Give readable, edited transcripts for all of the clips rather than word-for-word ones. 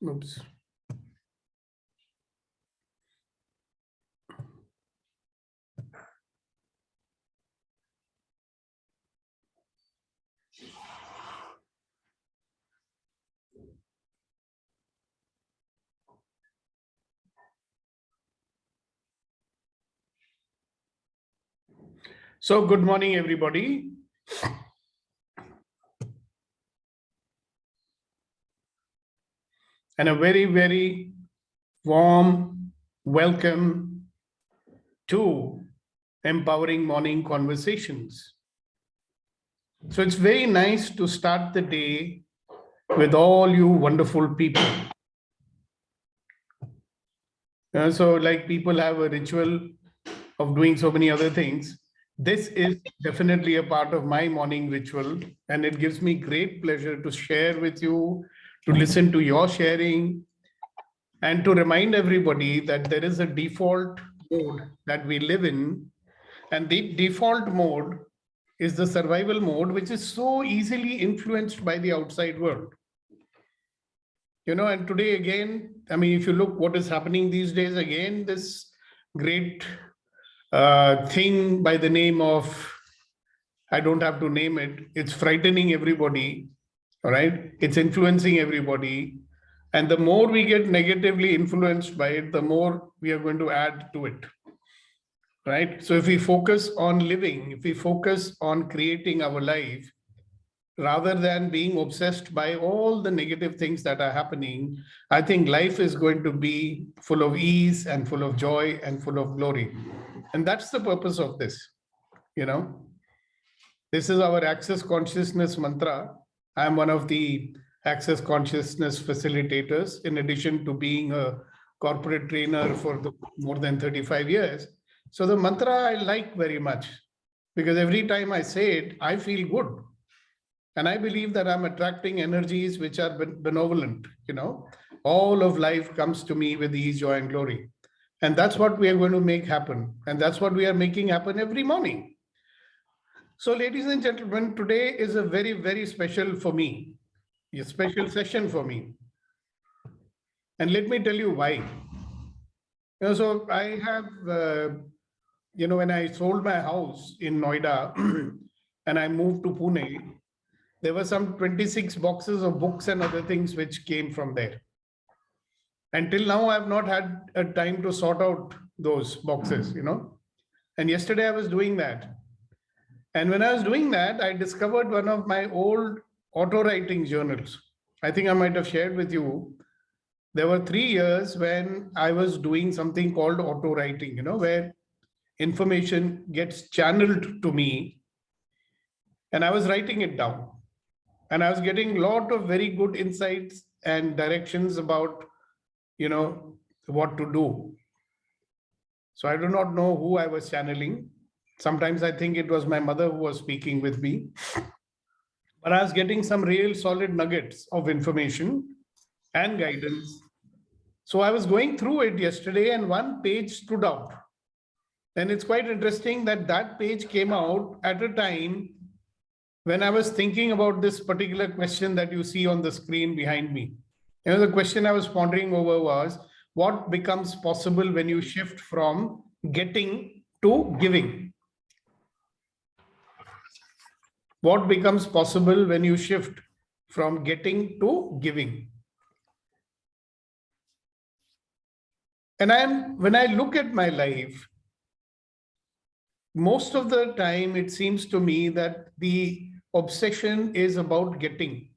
Oops. So good morning, everybody. And a very, very warm welcome to Empowering Morning Conversations. So it's very nice to start the day with all you wonderful people. So like people have a ritual of doing so many other things. This is definitely a part of my morning ritual, and it gives me great pleasure to share with you, to listen to your sharing, and to remind everybody that there is a default mode that we live in. And the default mode is the survival mode, which is so easily influenced by the outside world. And today again, I mean, if you look what is happening these days, again, this great thing by the name of, I don't have to name it, it's frightening everybody, all right? It's influencing everybody. And the more we get negatively influenced by it, the more we are going to add to it, right? So if we focus on living, if we focus on creating our life, rather than being obsessed by all the negative things that are happening, I think life is going to be full of ease and full of joy and full of glory. And that's the purpose of this. This is our Access Consciousness mantra. I'm one of the Access Consciousness facilitators, in addition to being a corporate trainer for more than 35 years. So the mantra I like very much, because every time I say it, I feel good. And I believe that I'm attracting energies which are benevolent. All of life comes to me with ease, joy, and glory. And that's what we are going to make happen. And that's what we are making happen every morning. So, ladies and gentlemen, today is a very, very special for me, a special session for me. And let me tell you why. So I have, when I sold my house in Noida and I moved to Pune, there were some 26 boxes of books and other things which came from there. Until now, I've not had a time to sort out those boxes, And yesterday I was doing that. And when I was doing that, I discovered one of my old auto writing journals. I think I might have shared with you. There were 3 years when I was doing something called auto writing, where information gets channeled to me and I was writing it down. And I was getting a lot of very good insights and directions about, what to do. So I do not know who I was channeling. Sometimes I think it was my mother who was speaking with me. But I was getting some real solid nuggets of information and guidance. So I was going through it yesterday and one page stood out. And it's quite interesting that that page came out at a time when I was thinking about this particular question that you see on the screen behind me. The question I was pondering over was, what becomes possible when you shift from getting to giving? What becomes possible when you shift from getting to giving? And when I look at my life, most of the time, it seems to me that the obsession is about getting.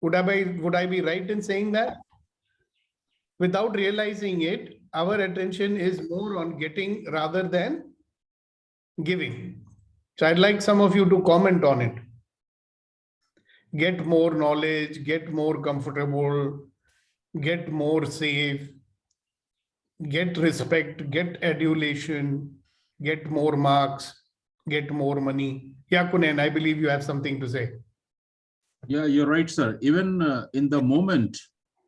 Would I be right in saying that? Without realizing it, our attention is more on getting rather than giving. So I'd like some of you to comment on it. Get more knowledge, get more comfortable, get more safe, get respect, get adulation, get more marks, get more money. Yeah, Kunen, I believe you have something to say. Yeah, you're right, sir. Even in the moment,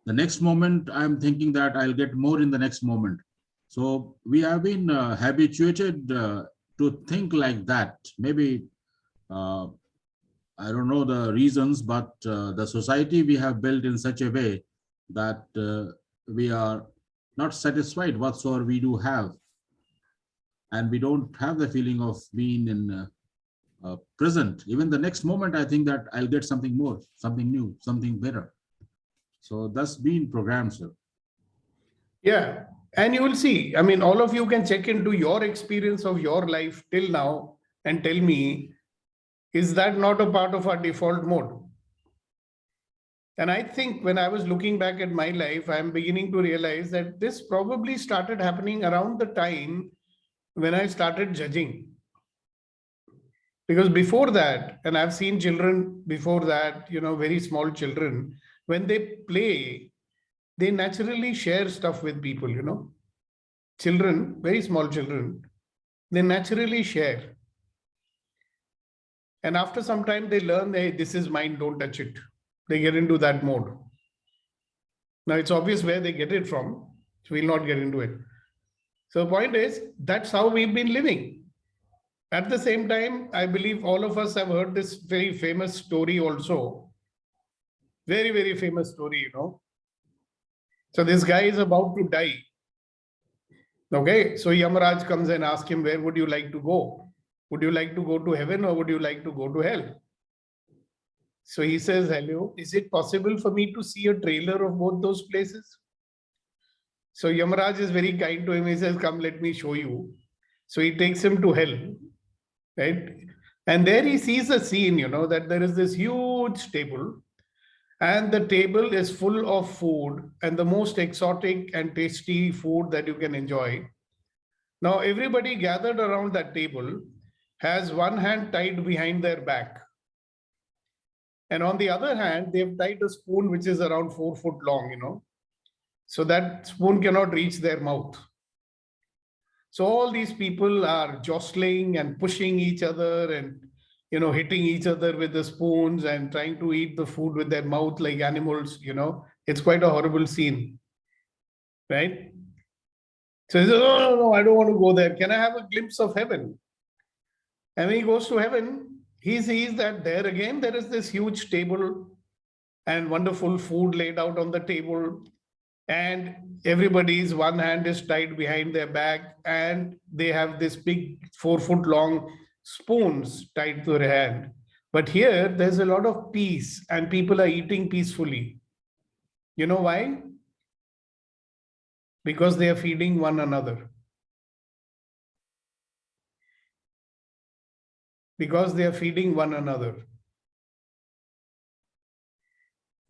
the next moment, I'm thinking that I'll get more in the next moment. So we have been habituated to think like that. Maybe I don't know the reasons, but the society we have built in such a way that we are not satisfied whatsoever we do have. And we don't have the feeling of being in present. Even the next moment, I think that I'll get something more, something new, something better. So that's been programmed, sir. Yeah. And you will see, I mean, all of you can check into your experience of your life till now and tell me, is that not a part of our default mode? And I think when I was looking back at my life, I'm beginning to realize that this probably started happening around the time when I started judging. Because before that, and I've seen children before that, very small children, when they play, they naturally share stuff with people, Children, very small children, they naturally share. And after some time, they learn, hey, this is mine, don't touch it. They get into that mode. Now, it's obvious where they get it from. So we'll not get into it. So the point is, that's how we've been living. At the same time, I believe all of us have heard this very famous story also. Very, very famous story, So this guy is about to die. Okay, so Yamaraj comes and asks him, where would you like to go? Would you like to go to heaven or would you like to go to hell? So he says, hello, is it possible for me to see a trailer of both those places? So Yamaraj is very kind to him. He says, come, let me show you. So he takes him to hell, right? And there he sees a scene, that there is this huge table and the table is full of food and the most exotic and tasty food that you can enjoy. Now, everybody gathered around that table has one hand tied behind their back. And on the other hand, they've tied a spoon which is around 4 foot long, so that spoon cannot reach their mouth. So all these people are jostling and pushing each other and, hitting each other with the spoons and trying to eat the food with their mouth like animals, It's quite a horrible scene, right? So he says, no, I don't want to go there. Can I have a glimpse of heaven? And when he goes to heaven, he sees that there again, there is this huge table and wonderful food laid out on the table. And everybody's one hand is tied behind their back and they have this big 4 foot long spoons tied to their hand. But here there's a lot of peace and people are eating peacefully. You know why? Because they are feeding one another. Because they are feeding one another.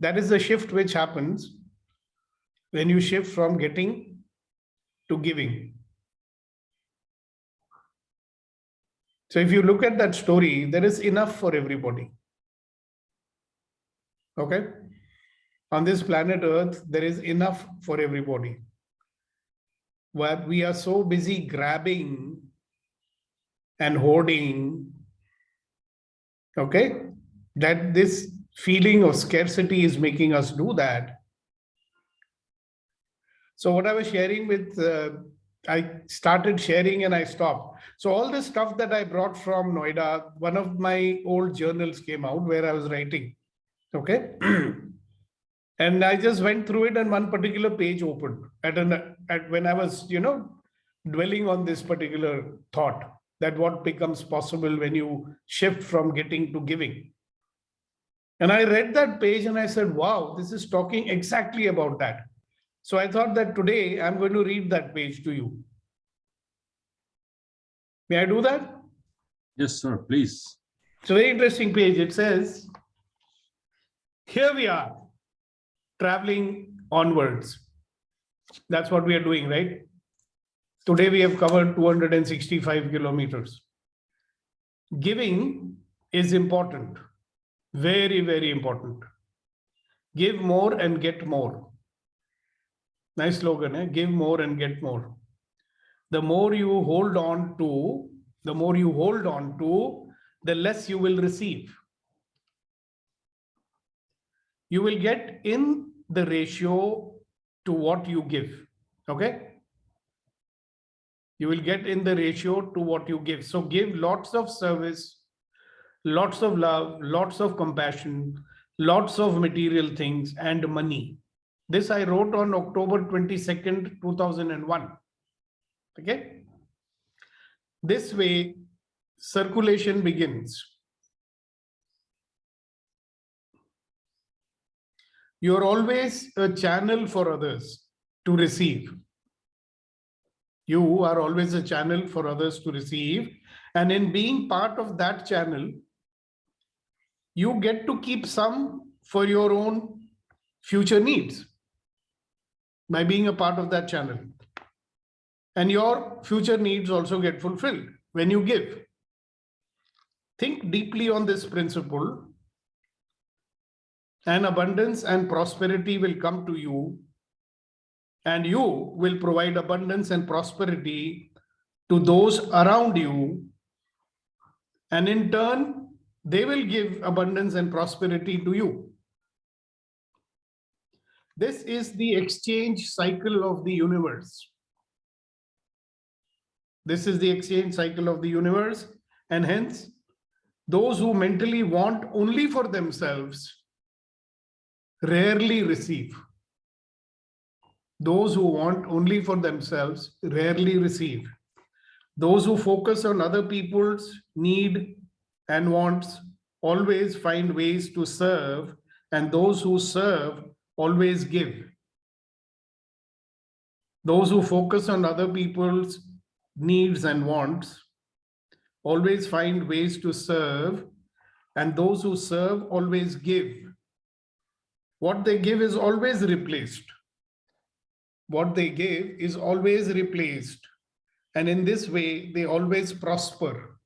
That is the shift which happens when you shift from getting to giving. So if you look at that story, there is enough for everybody. Okay? On this planet Earth, there is enough for everybody. But we are so busy grabbing and hoarding, okay, that this feeling of scarcity is making us do that. So what I was sharing with, I started sharing and I stopped. So all this stuff that I brought from Noida, one of my old journals came out where I was writing, okay? And I just went through it and one particular page opened when I was, dwelling on this particular thought that what becomes possible when you shift from getting to giving. And I read that page and I said, wow, this is talking exactly about that. So I thought that today I'm going to read that page to you. May I do that? Yes, sir, please. It's a very interesting page. It says, here we are traveling onwards. That's what we are doing, right? Today we have covered 265 kilometers. Giving is important. Very, very important. Give more and get more. Nice slogan, eh? Give more and get more. The more you hold on to, the less you will receive. You will get in the ratio to what you give. Okay? You will get in the ratio to what you give. So give lots of service, lots of love, lots of compassion, lots of material things and money. This I wrote on October 22nd, 2001. Okay. This way, circulation begins. You're always a channel for others to receive. You are always a channel for others to receive. And in being part of that channel, you get to keep some for your own future needs by being a part of that channel. And your future needs also get fulfilled when you give. Think deeply on this principle, and abundance and prosperity will come to you, and you will provide abundance and prosperity to those around you, and in turn, they will give abundance and prosperity to you. This is the exchange cycle of the universe. This is the exchange cycle of the universe, and hence, those who mentally want only for themselves rarely receive. Those who want only for themselves rarely receive. Those who focus on other people's need and wants always find ways to serve, and those who serve always give. Those who focus on other people's needs and wants always find ways to serve, and those who serve always give. What they give is always replaced. What they give is always replaced. And in this way, they always prosper.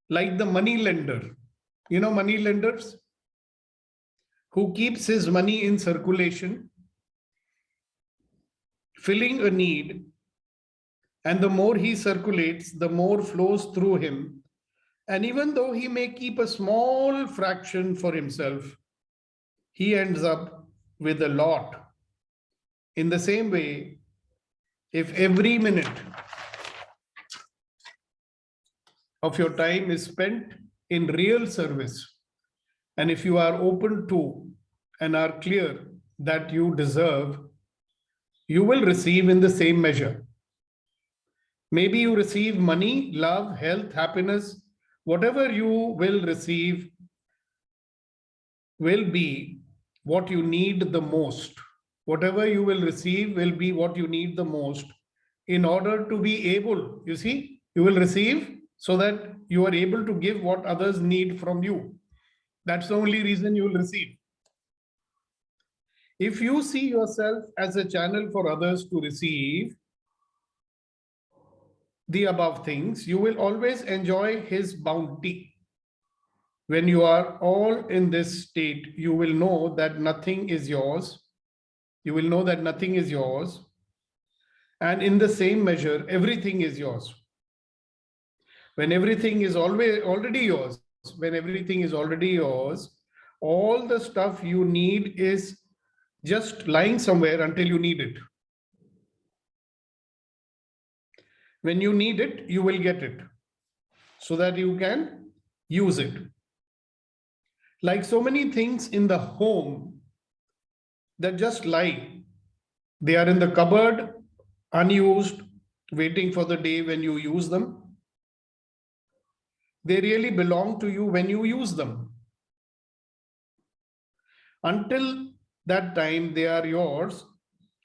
Like the money lender. You know money lenders? Who keeps his money in circulation, filling a need, and the more he circulates, the more flows through him. And even though he may keep a small fraction for himself, he ends up with a lot. In the same way, if every minute of your time is spent in real service, and if you are open to and are clear that you deserve, you will receive in the same measure. Maybe you receive money, love, health, happiness. Whatever you will receive will be what you need the most. Whatever you will receive will be what you need the most in order to be able, you see, you will receive so that you are able to give what others need from you. That's the only reason you will receive. If you see yourself as a channel for others to receive the above things, you will always enjoy his bounty. When you are all in this state, you will know that nothing is yours. You will know that nothing is yours. And in the same measure, everything is yours. When everything is already yours, when everything is already yours, all the stuff you need is just lying somewhere until you need it. When you need it, you will get it so that you can use it. Like so many things in the home that just lie. They are in the cupboard, unused, waiting for the day when you use them. They really belong to you when you use them. Until that time, they are yours,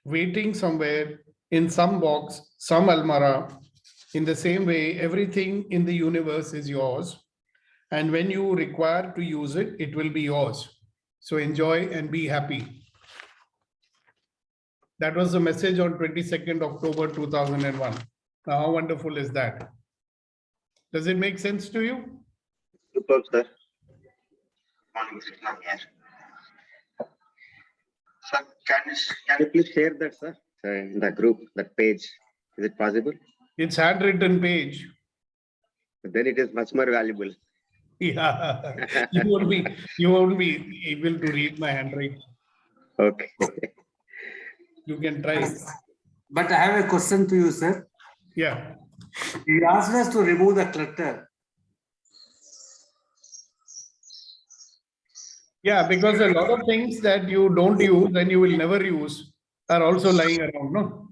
waiting somewhere in some box, some almara. In the same way, everything in the universe is yours. And when you require to use it, it will be yours. So enjoy and be happy. That was the message on 22nd October 2001. Now, how wonderful is that? Does it make sense to you? Superb, sir. Morning, Krishna here. Sir, can you please share that, sir? In the group, that page. Is it possible? It's handwritten page. Then it is much more valuable. Yeah, you won't be able to read my handwriting. Okay. You can try. But I have a question to you, sir. Yeah. He asked us to remove the clutter. Yeah, because a lot of things that you don't use and you will never use are also lying around, no?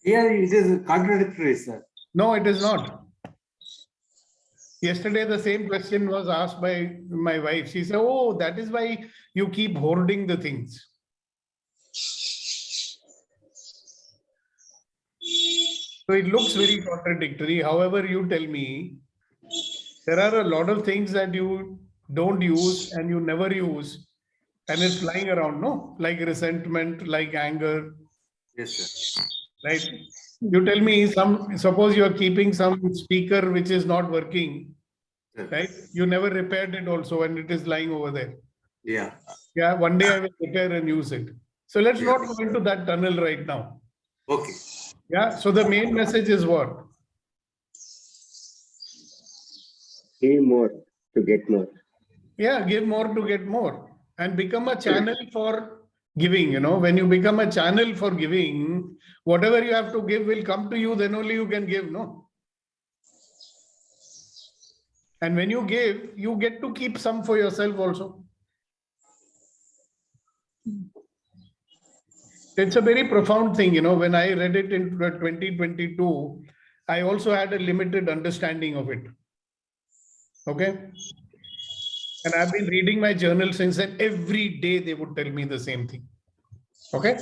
Here it is contradictory, sir. No, it is not. Yesterday, the same question was asked by my wife. She said, oh, that is why you keep hoarding the things. So it looks very contradictory. However, you tell me, there are a lot of things that you don't use and you never use, and it's lying around, no? Like resentment, like anger, Yes, sir. right? You tell me suppose you are keeping some speaker which is not working, Sir. right? You never repaired it also and it is lying over there. Yeah. Yeah, one day I will repair and use it. So let's Yeah. not go into that tunnel right now. Okay. Yeah, so the main message is what? Give more to get more. Yeah, give more to get more and become a channel for giving. You know, when you become a channel for giving, whatever you have to give will come to you, then only you can give, no? And when you give, you get to keep some for yourself also. It's a very profound thing, you know, when I read it in 2022, I also had a limited understanding of it. Okay. And I've been reading my journal since then. Every day they would tell me the same thing. Okay.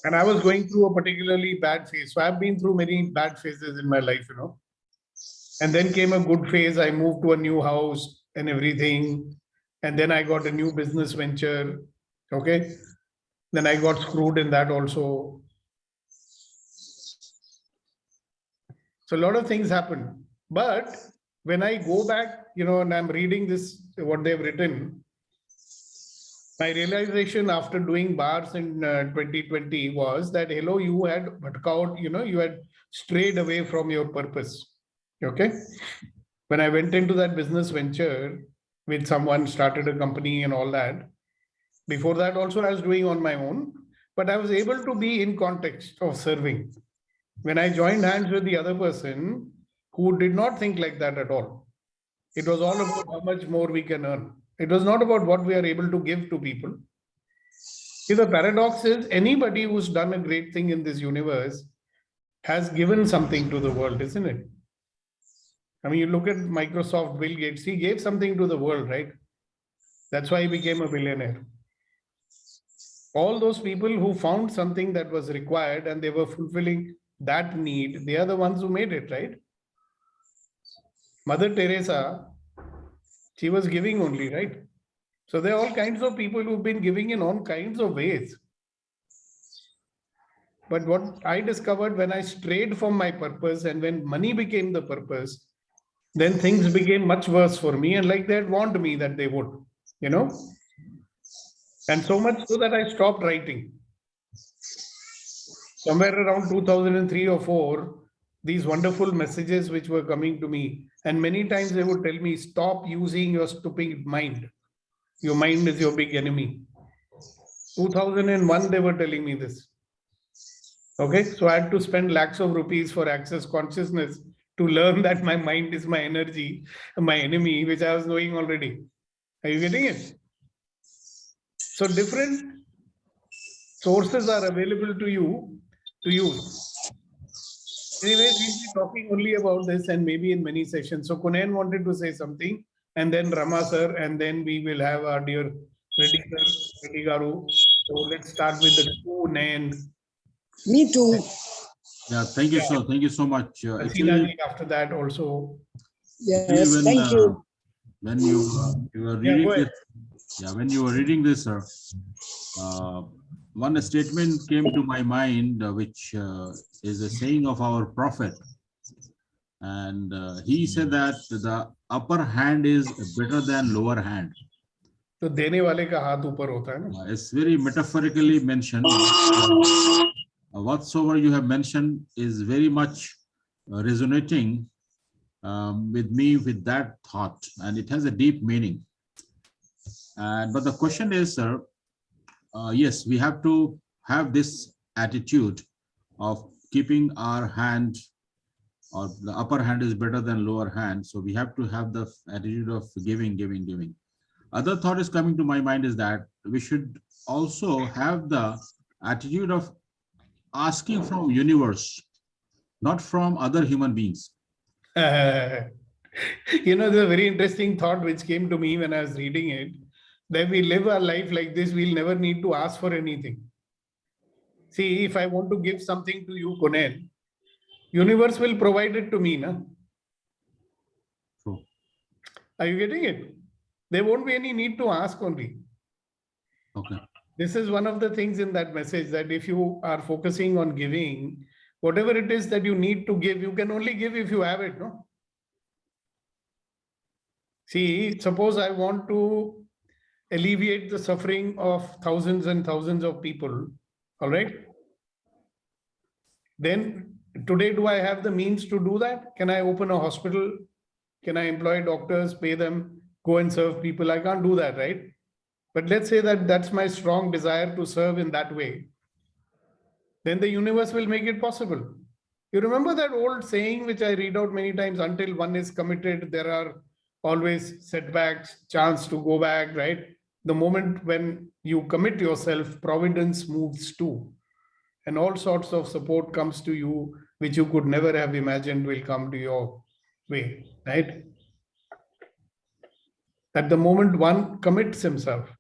And I was going through a particularly bad phase. So I've been through many bad phases in my life, you know. And then came a good phase. I moved to a new house and everything. And then I got a new business venture. Okay. Then I got screwed in that also. So a lot of things happened. But when I go back, you know, and I'm reading this, what they've written, my realization after doing bars in 2020 was that, hello, you had bhatkawat, you know, you had strayed away from your purpose. Okay. When I went into that business venture with someone, started a company and all that, before that also I was doing on my own, but I was able to be in context of serving. When I joined hands with the other person who did not think like that at all, it was all about how much more we can earn. It was not about what we are able to give to people. See, the paradox is anybody who's done a great thing in this universe has given something to the world, isn't it? I mean, you look at Microsoft, Bill Gates, he gave something to the world, right? That's why he became a billionaire. All those people who found something that was required and they were fulfilling that need, they are the ones who made it, right? Mother Teresa, she was giving only, right? So there are all kinds of people who've been giving in all kinds of ways. But what I discovered when I strayed from my purpose and when money became the purpose, then things became much worse for me, and like they had warned me that they would, you know? And so much so that I stopped writing. Somewhere around 2003 or 4, these wonderful messages which were coming to me, and many times they would tell me, stop using your stupid mind. Your mind is your big enemy. 2001, they were telling me this. Okay, so I had to spend lakhs of rupees for Access Consciousness to learn that my mind is my energy, my enemy, which I was knowing already. Are you getting it? So different sources are available to you to use. Anyway, we'll be talking only about this and maybe in many sessions. So Kunayan wanted to say something, and then Rama sir, and then we will have our dear Reddy sir, Reddy Garu. So let's start with the Kunayan. Me too. Yeah, thank you, sir. Thank you so much. Hasina Actually, ji after that also. Yes, when, thank you. when you were Yeah, reading go ahead. this, when you were reading this, sir, one statement came to my mind, which is a saying of our prophet. And he said that the upper hand is better than lower hand. तो देने वाले का हाथ ऊपर होता है ना. It's very metaphorically mentioned. Whatsoever you have mentioned is very much resonating with me with that thought, and it has a deep meaning. But the question is, sir, yes, we have to have this attitude of keeping our hand, or the upper hand is better than lower hand. So we have to have the attitude of giving, giving, giving. Other thought is coming to my mind is that we should also have the attitude of asking from universe, not from other human beings. There's a very interesting thought which came to me when I was reading it, that we live our life like this, we'll never need to ask for anything. See, if I want to give something to you, Kunal, universe will provide it to me, na? True. Are you getting it? There won't be any need to ask only. Okay. This is one of the things in that message, that if you are focusing on giving, whatever it is that you need to give, you can only give if you have it, no? See, suppose I want to alleviate the suffering of thousands and thousands of people, all right? Then today, do I have the means to do that? Can I open a hospital? Can I employ doctors, pay them, go and serve people? I can't do that, right? But let's say that that's my strong desire to serve in that way. Then the universe will make it possible. You remember that old saying, which I read out many times, until one is committed, there are always setbacks, chance to go back, right? The moment when you commit yourself, providence moves too. And all sorts of support comes to you, which you could never have imagined will come to your way, right? At the moment one commits himself,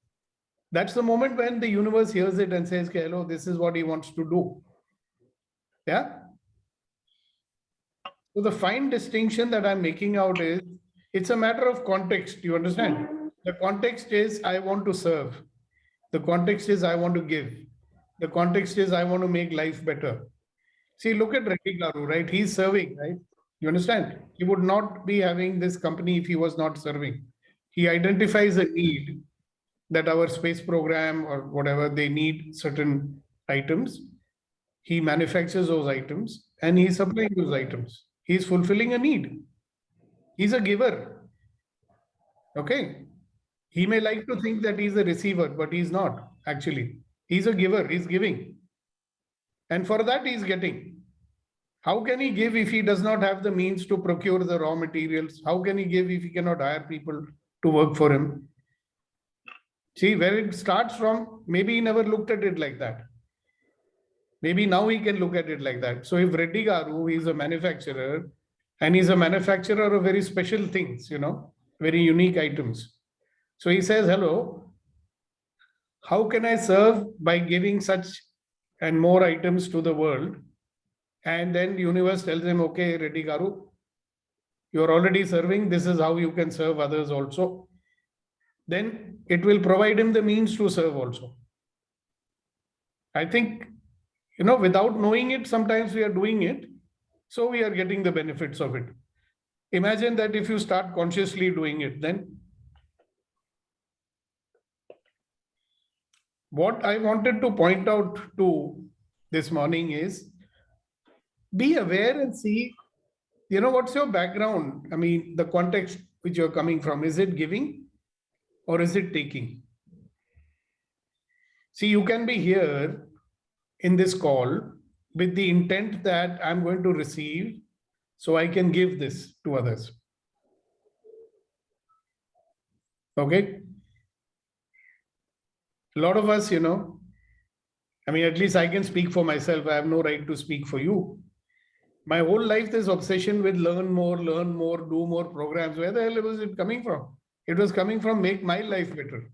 that's the moment when the universe hears it and says, hello, this is what he wants to do. Yeah. So the fine distinction that I'm making out is, it's a matter of context. You understand? The context is, I want to serve. The context is, I want to give. The context is, I want to make life better. See, look at Reddy Garu, right? He's serving, right? You understand? He would not be having this company if he was not serving. He identifies a need that our space program or whatever, they need certain items. He manufactures those items and he's supplying those items. He's fulfilling a need. He's a giver. Okay. He may like to think that he's a receiver, but he's not actually. He's a giver. He's giving. And for that, he's getting. How can he give if he does not have the means to procure the raw materials? How can he give if he cannot hire people to work for him? See, where it starts from, maybe he never looked at it like that. Maybe now he can look at it like that. So if Reddy Garu is a manufacturer, and he's a manufacturer of very special things, very unique items. So he says, hello, how can I serve by giving such and more items to the world? And then the universe tells him, okay, Reddy Garu, you're already serving. This is how you can serve others also. Then it will provide him the means to serve also. I think, without knowing it, sometimes we are doing it. So we are getting the benefits of it. Imagine that if you start consciously doing it, then what I wanted to point out to this morning is, be aware and see, what's your background? I mean, the context which you're coming from, is it giving or is it taking? See, you can be here in this call with the intent that I'm going to receive so I can give this to others. Okay. A lot of us, I mean, at least I can speak for myself. I have no right to speak for you. My whole life, this obsession with learn more, do more programs. Where the hell was it coming from? It was coming from make my life better.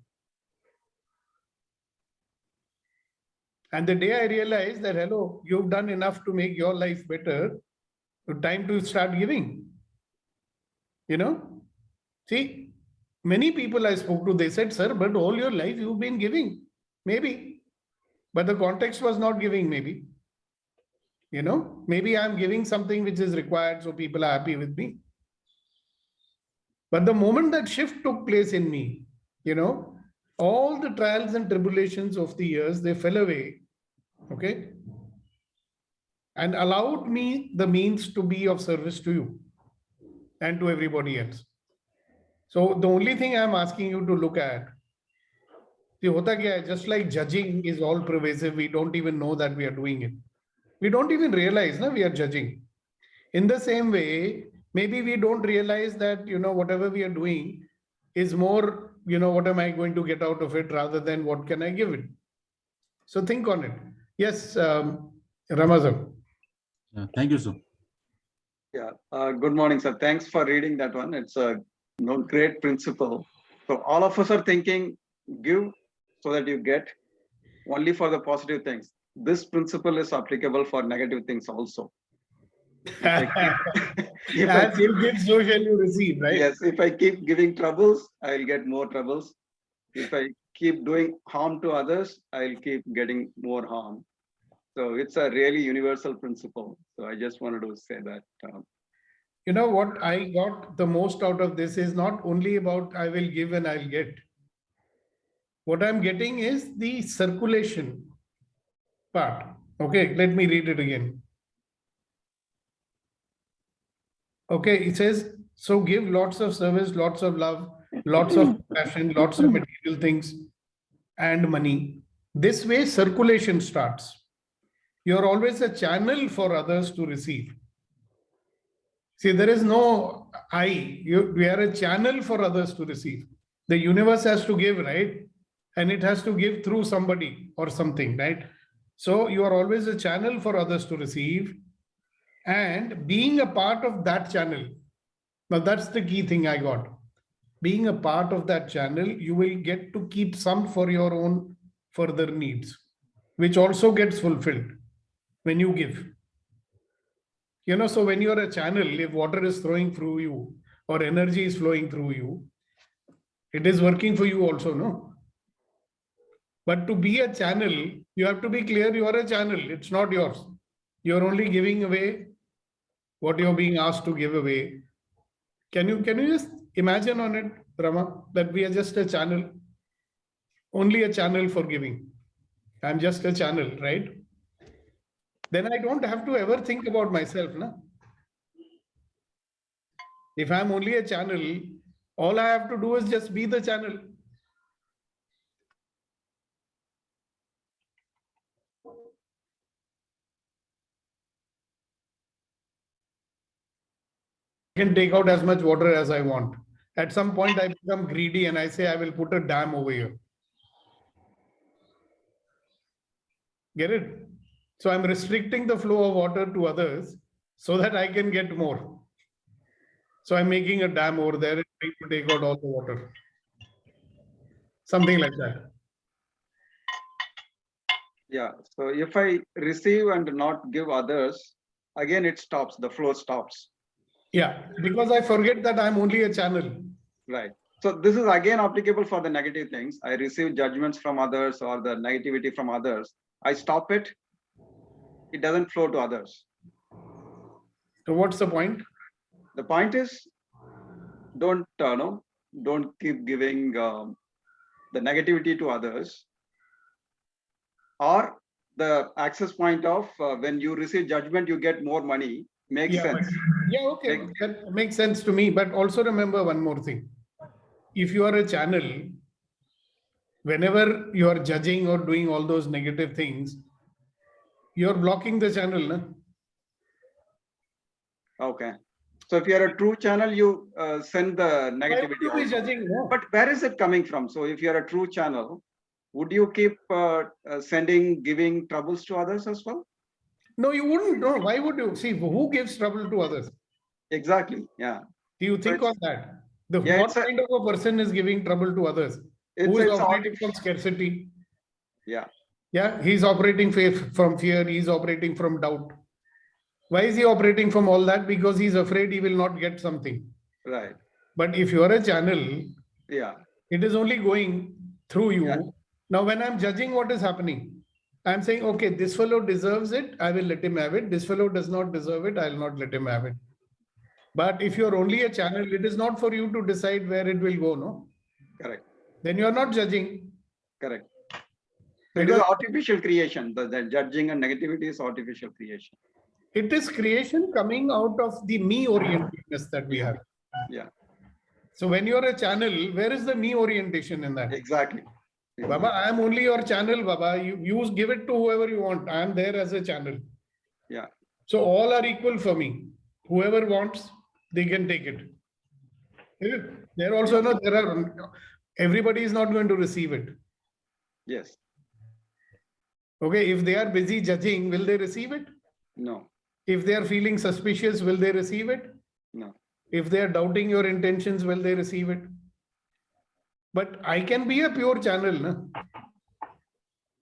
And the day I realized that, hello, you've done enough to make your life better, time to start giving. See, many people I spoke to, they said, sir, but all your life you've been giving. Maybe. But the context was not giving, maybe. Maybe I'm giving something which is required so people are happy with me. But the moment that shift took place in me, all the trials and tribulations of the years, they fell away. Okay. And allowed me the means to be of service to you and to everybody else. So the only thing I'm asking you to look at, just like judging is all pervasive, we don't even know that we are doing it. We don't even realize that we are judging. In the same way, maybe we don't realize that, whatever we are doing is more, what am I going to get out of it rather than what can I give it? So think on it. Yes, Ramazan. Yeah, thank you, sir. Yeah, good morning, sir. Thanks for reading that one. It's a great principle. So all of us are thinking, give so that you get only for the positive things. This principle is applicable for negative things also. If I As you give, so shall you receive, right? yes, if I keep giving troubles, I'll get more troubles. If I keep doing harm to others, I'll keep getting more harm. So it's a really universal principle. So I just wanted to say that. What I got the most out of this is not only about I will give and I'll get. What I'm getting is the circulation part. Okay, let me read it again. Okay, it says, so give lots of service, lots of love, lots of passion, lots of material things and money. This way circulation starts. You're always a channel for others to receive. See, there is no I. We are a channel for others to receive. The universe has to give, right? And it has to give through somebody or something, right? So you are always a channel for others to receive. And being a part of that channel, now that's the key thing I got. Being a part of that channel, you will get to keep some for your own further needs, which also gets fulfilled when you give. So when you're a channel, if water is flowing through you or energy is flowing through you, it is working for you also, no? But to be a channel, you have to be clear you are a channel. It's not yours. You're only giving away what you're being asked to give away. Can you just imagine on it, Rama, that we are just a channel, only a channel for giving. I'm just a channel, right? Then I don't have to ever think about myself. Na? If I'm only a channel, all I have to do is just be the channel. I can take out as much water as I want. At some point, I become greedy and I say, I will put a dam over here. Get it? So I'm restricting the flow of water to others so that I can get more. So I'm making a dam over there and trying to take out all the water. Something like that. Yeah, so if I receive and not give others, again it stops, the flow stops. Yeah, because I forget that I'm only a channel. Right. So this is again applicable for the negative things. I receive judgments from others or the negativity from others. I stop it. It doesn't flow to others. So what's the point? The point is, don't keep giving the negativity to others. Or the access point of when you receive judgment, you get more money. Makes sense. Yeah, okay. That makes sense to me. But also remember one more thing. If you are a channel, whenever you are judging or doing all those negative things, you're blocking the channel. Na? Okay. So if you are a true channel, you send the negativity. Why would you be judging? No. But where is it coming from? So if you're a true channel, would you keep giving troubles to others as well? No, you wouldn't. No, why would you? See, who gives trouble to others? Exactly. Yeah. Do you think So on that? Yeah, What kind of a person is giving trouble to others? Who is operating from scarcity? Yeah. Yeah, he's operating from fear. He's operating from doubt. Why is he operating from all that? Because he's afraid he will not get something. Right. But if you are a channel, Yeah. it is only going through you. Yeah. Now, when I'm judging what is happening, I'm saying, okay, this fellow deserves it. I will let him have it. This fellow does not deserve it. I'll not let him have it. But if you're only a channel, it is not for you to decide where it will go, no? Correct. Then you're not judging. Correct. So it is artificial creation. The judging and negativity is artificial creation. It is creation coming out of the me orientedness that we have. Yeah. So when you're a channel, where is the me orientation in that? Exactly. Baba, I am only your channel, Baba. You give it to whoever you want. I am there as a channel. Yeah. So all are equal for me. Whoever wants, they can take it. There also, no, there are, everybody is not going to receive it. Yes. Okay, if they are busy judging, will they receive it? No. If they are feeling suspicious, will they receive it? No. If they are doubting your intentions, will they receive it? But I can be a pure channel. No?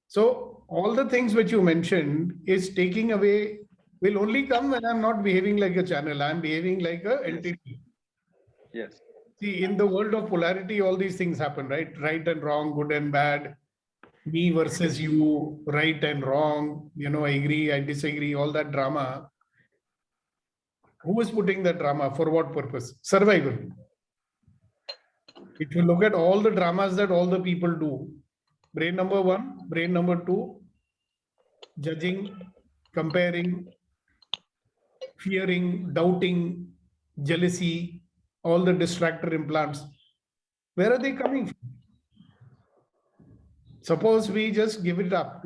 So all the things which you mentioned is taking away, will only come when I'm not behaving like a channel. I'm behaving like a entity. Yes. See, in the world of polarity, all these things happen, right? Right and wrong, good and bad, me versus you, right and wrong, I agree, I disagree, all that drama. Who is putting that drama? For what purpose? Survival. If you look at all the dramas that all the people do, brain number one, brain number two, judging, comparing, fearing, doubting, jealousy, all the distractor implants. Where are they coming from? Suppose we just give it up,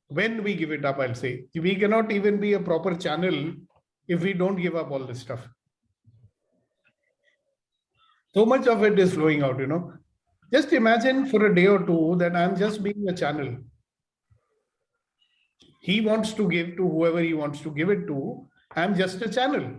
when we give it up, I'll say, we cannot even be a proper channel if we don't give up all this stuff. So much of it is flowing out, Just imagine for a day or two that I'm just being a channel. He wants to give to whoever he wants to give it to. I'm just a channel.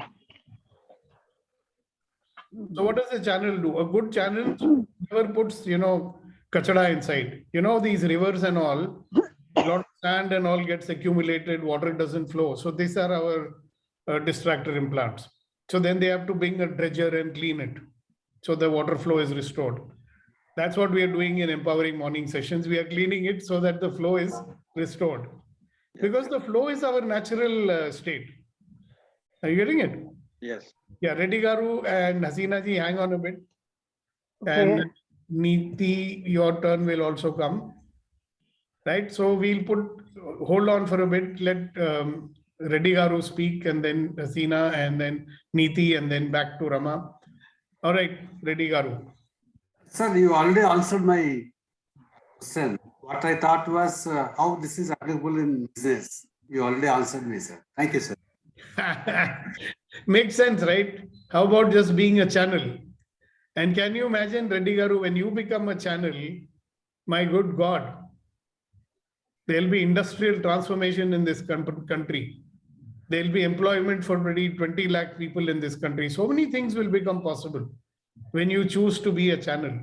So what does a channel do? A good channel never puts, kachada inside. These rivers and all, a lot of sand and all gets accumulated, water doesn't flow. So these are our distractor implants. So then they have to bring a dredger and clean it. So the water flow is restored. That's what we are doing in empowering morning sessions. We are cleaning it so that the flow is restored. Because the flow is our natural state. Are you getting it? Yes. Yeah, Reddy Garu and Hasina ji, hang on a bit. Okay. And Neeti, your turn will also come. Right? So we'll hold on for a bit, let Reddy Garu speak, and then Hasina, and then Neeti, and then back to Rama. All right, Reddy Garu. Sir, you already answered my question. What I thought was how this is applicable in business. You already answered me, sir. Thank you, sir. Makes sense, right? How about just being a channel? And can you imagine, Reddy Garu, when you become a channel, my good God, there'll be industrial transformation in this country. There'll be employment for 20 lakh people in this country. So many things will become possible when you choose to be a channel.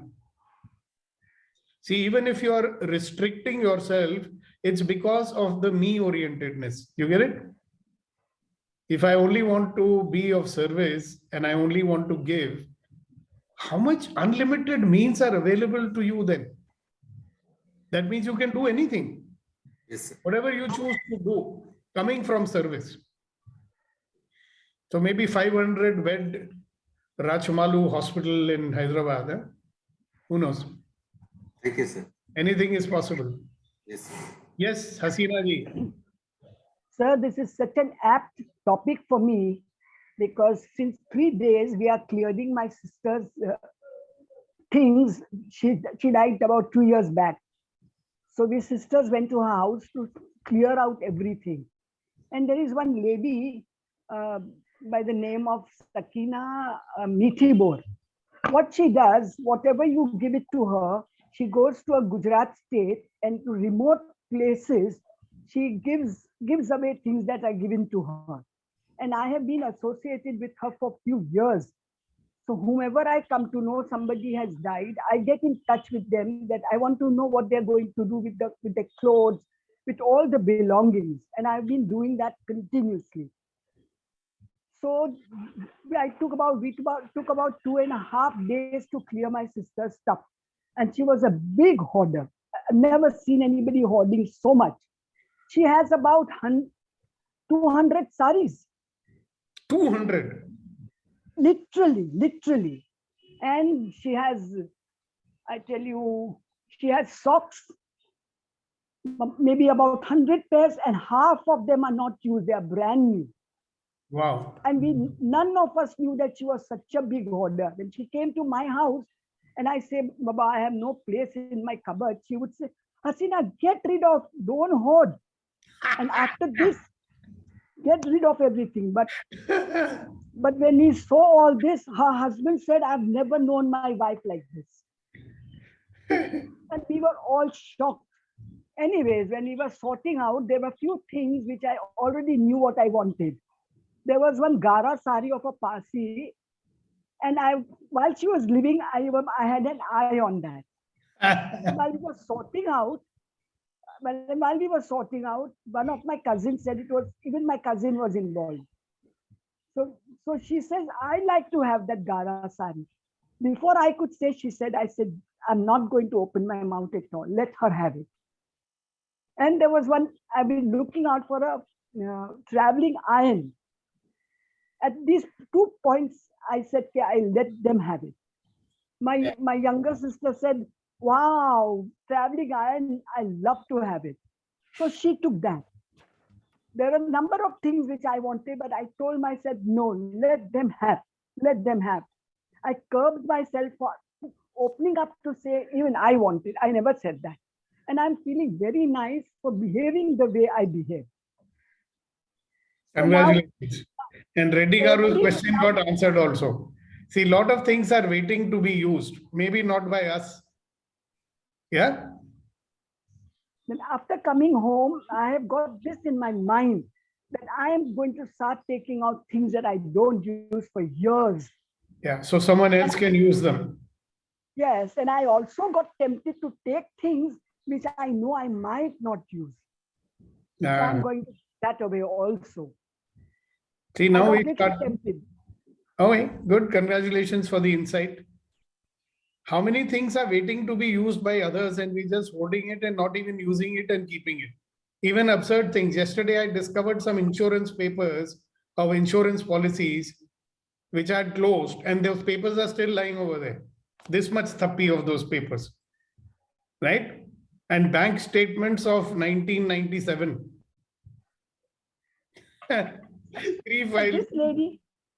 See, even if you are restricting yourself, it's because of the me-orientedness. You get it? If I only want to be of service and I only want to give, how much unlimited means are available to you then? That means you can do anything. Yes, sir. Whatever you choose to do, coming from service. So maybe 500 bed Rachmalu hospital in Hyderabad. Who knows? Thank you, sir. Anything is possible. Yes, sir. Yes, Hasina ji. Sir, this is such an apt topic for me because since 3 days we are clearing my sister's things. She died about 2 years back. So we sisters went to her house to clear out everything. And there is one lady by the name of Sakina Mithibor. What she does, whatever you give it to her, she goes to a Gujarat state and to remote places, she gives away things that are given to her. And I have been associated with her for a few years. So whomever I come to know somebody has died, I get in touch with them that I want to know what they're going to do with the clothes, with all the belongings. And I've been doing that continuously. So we took about 2.5 days to clear my sister's stuff. And she was a big hoarder. I've never seen anybody hoarding so much. She has about 200 saris. 200. Literally. And she has, I tell you, she has socks, maybe about 100 pairs, and half of them are not used. They are brand new. Wow. And none of us knew that she was such a big hoarder. When she came to my house and I say, Baba, I have no place in my cupboard, she would say, Hasina, get rid of, don't hoard. And after this, get rid of everything. But when he saw all this, her husband said, I've never known my wife like this. And we were all shocked. Anyways, when we were sorting out, there were few things which I already knew what I wanted. There was one Gara sari of a Parsi, and while she was living, I had an eye on that. While we were sorting out, one of my cousins said even my cousin was involved. So she says, I like to have that Gara sari. Before I could say, I said, I'm not going to open my mouth at all. Let her have it. And there was one, I've been looking out for a traveling iron. At these 2 points, I said, okay, I'll let them have it. My younger sister said, wow, traveling iron, I love to have it. So she took that. There are a number of things which I wanted, but I told myself, no, let them have. I curbed myself for opening up to say, even I want it. I never said that. And I'm feeling very nice for behaving the way I behave. So Congratulations. And Reddy Garu's question got answered also. See, a lot of things are waiting to be used. Maybe not by us. Yeah. Then after coming home, I have got this in my mind that I am going to start taking out things that I don't use for years. Yeah. So someone else can use them. Yes. And I also got tempted to take things which I know I might not use. So I'm going to take that away also. See, now we I'm start. tempted. Oh, good. Congratulations for the insight. How many things are waiting to be used by others and we just holding it and not even using it and keeping it? Even absurd things. Yesterday, I discovered some insurance papers of insurance policies which are closed and those papers are still lying over there. This much thappi of those papers, right? And bank statements of 1997.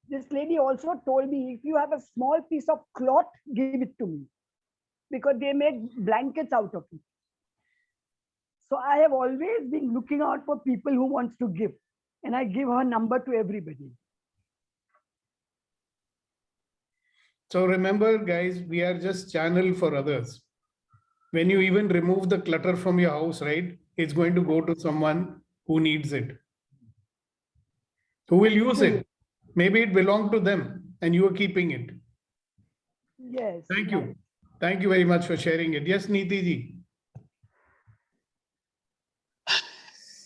This lady also told me, if you have a small piece of cloth, give it to me, because they make blankets out of it. So I have always been looking out for people who wants to give, and I give her number to everybody. So remember, guys, we are just channel for others. When you even remove the clutter from your house, right, it's going to go to someone who needs it, who will use it. Maybe it belonged to them and you are keeping it. Yes. Thank you. Thank you very much for sharing it. Yes, Neeti ji.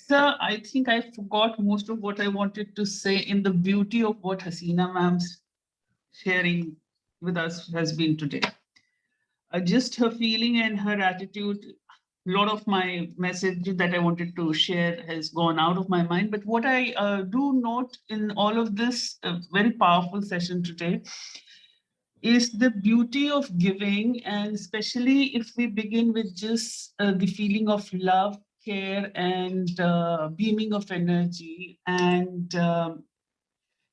Sir, I think I forgot most of what I wanted to say in the beauty of what Hasina ma'am's sharing with us has been today. Just her feeling and her attitude, a lot of my message that I wanted to share has gone out of my mind. But what I do note in all of this very powerful session today is the beauty of giving, and especially if we begin with just the feeling of love, care, and beaming of energy. And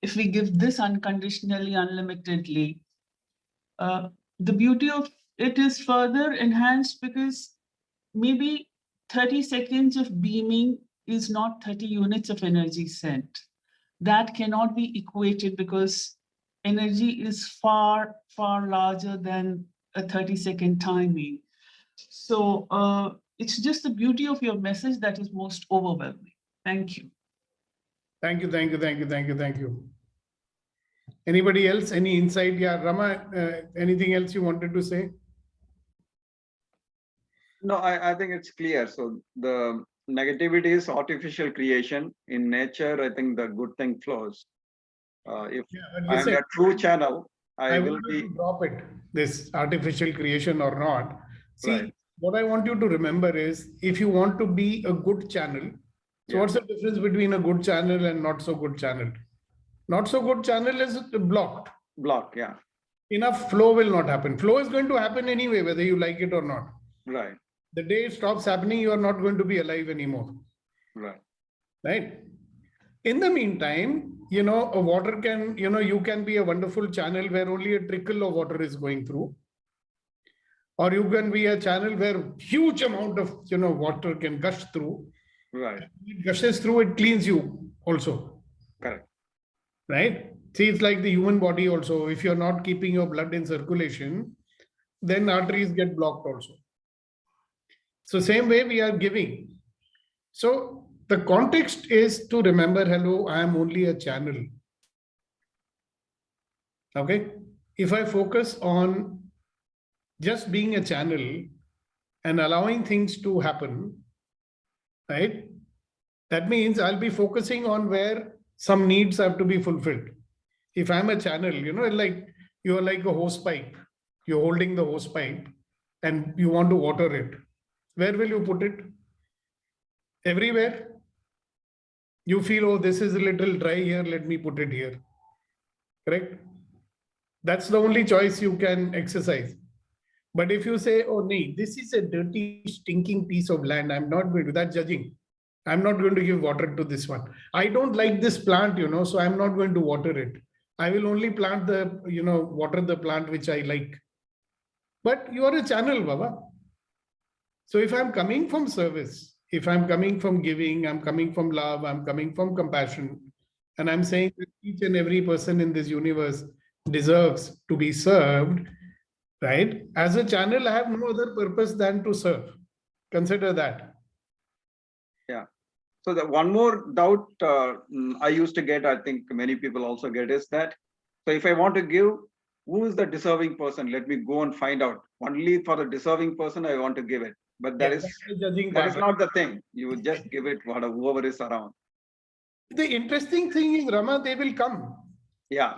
if we give this unconditionally, unlimitedly, the beauty of it is further enhanced, because maybe 30 seconds of beaming is not 30 units of energy sent. That cannot be equated, because energy is far, far larger than a 30-second timing. So it's just the beauty of your message that is most overwhelming. Thank you. Thank you, thank you, thank you, thank you, thank you. Anybody else? Any insight? Yeah, Rama, anything else you wanted to say? No, I think it's clear. So the negativity is artificial creation. In nature, I think the good thing flows. If I'm a true channel, I will be drop it, this artificial creation or not. See, right. What I want you to remember is, if you want to be a good channel, so what's the difference between a good channel and not so good channel? Not so good channel is blocked. Block, yeah. Enough flow will not happen. Flow is going to happen anyway, whether you like it or not. Right. The day it stops happening, you are not going to be alive anymore. Right. Right. In the meantime, a water can, you can be a wonderful channel where only a trickle of water is going through. Or you can be a channel where huge amount of, water can gush through. Right. It gushes through, it cleans you also. right? See, it's like the human body also. If you're not keeping your blood in circulation, then arteries get blocked also. So same way we are giving. So the context is to remember, hello, I am only a channel. Okay. If I focus on just being a channel and allowing things to happen, right? That means I'll be focusing on where some needs have to be fulfilled. If I'm a channel, like you're like a hose pipe, you're holding the hose pipe and you want to water it. Where will you put it? Everywhere. You feel, oh, this is a little dry here, let me put it here. Correct? That's the only choice you can exercise. But if you say, oh, nee, this is a dirty, stinking piece of land, I'm not going to, without judging, I'm not going to give water to this one. I don't like this plant, so I'm not going to water it. I will only plant the, water the plant which I like. But you are a channel, Baba. So if I'm coming from service, if I'm coming from giving, I'm coming from love, I'm coming from compassion, and I'm saying that each and every person in this universe deserves to be served, right? As a channel, I have no other purpose than to serve. Consider that. Yeah. So the one more doubt I used to get, I think many people also get, is that, so if I want to give, who is the deserving person? Let me go and find out. Only for the deserving person, I want to give it. But that is not the thing. You would just give it to whoever is around. The interesting thing is, Rama, they will come. Yeah.